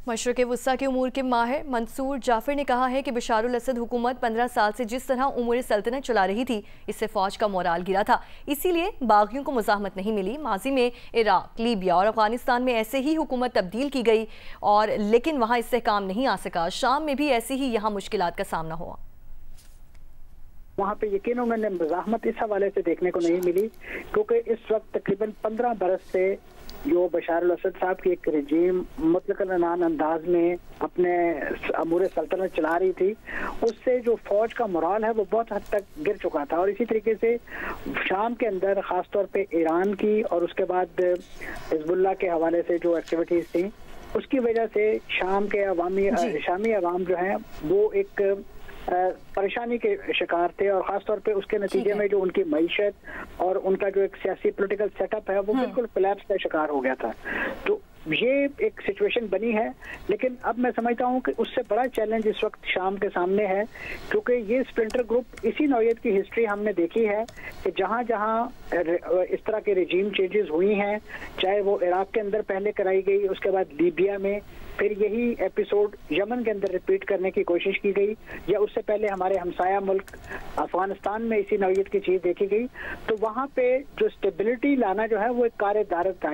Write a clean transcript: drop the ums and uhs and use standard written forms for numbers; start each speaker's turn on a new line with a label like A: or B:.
A: मशरक़ वस्ता के उमूर के माहिर मंसूर जाफर ने कहा है कि बशारुल असद हुकूमत 15 साल से जिस तरह उमूर सल्तनत चला रही थी, इससे फ़ौज का मोराल गिरा था। इसीलिए बागियों को मुज़ाहमत नहीं मिली। माजी में इराक, लीबिया और अफगानिस्तान में ऐसे ही हुकूमत तब्दील की गई और लेकिन वहाँ इस्तेहकाम नहीं आ सका। शाम में भी ऐसी ही यहाँ मुश्किलात का सामना हुआ।
B: वहाँ पे यकीनों में मुज़ाहमत इस हवाले से देखने को नहीं मिली क्योंकि इस वक्त तकरीबन 15 बरस से जो बशारुल असद साहब की एक रजीम मुतलकन अंदाज में अपने अमूर सल्तनत चला रही थी, उससे जो फौज का मोराल है वो बहुत हद तक गिर चुका था। और इसी तरीके से शाम के अंदर ख़ास तौर पे ईरान की और उसके बाद हिज़्बुल्लाह के हवाले से जो एक्टिविटीज़ थी, उसकी वजह से शामी अवाम जो हैं वो एक परेशानी के शिकार थे और ख़ास तौर पे उसके नतीजे में जो उनकी मईशत और उनका जो एक सियासी पॉलिटिकल सेटअप है वो बिल्कुल कोलैप्स का शिकार हो गया था। तो ये एक सिचुएशन बनी है, लेकिन अब मैं समझता हूँ कि उससे बड़ा चैलेंज इस वक्त शाम के सामने है क्योंकि ये स्प्लिंटर ग्रुप इसी नौयत की हिस्ट्री हमने देखी है कि जहाँ जहाँ इस तरह के रजीम चेंजेस हुई हैं, चाहे वो इराक के अंदर पहले कराई गई, उसके बाद लीबिया में, फिर यही एपिसोड यमन के अंदर रिपीट करने की कोशिश की गई, या उससे पहले हमारे हमसाया मुल्क अफगानिस्तान में इसी नौयत की चीज़ देखी गई, तो वहाँ पे जो स्टेबिलिटी लाना जो है वो एक कार्य दारद था।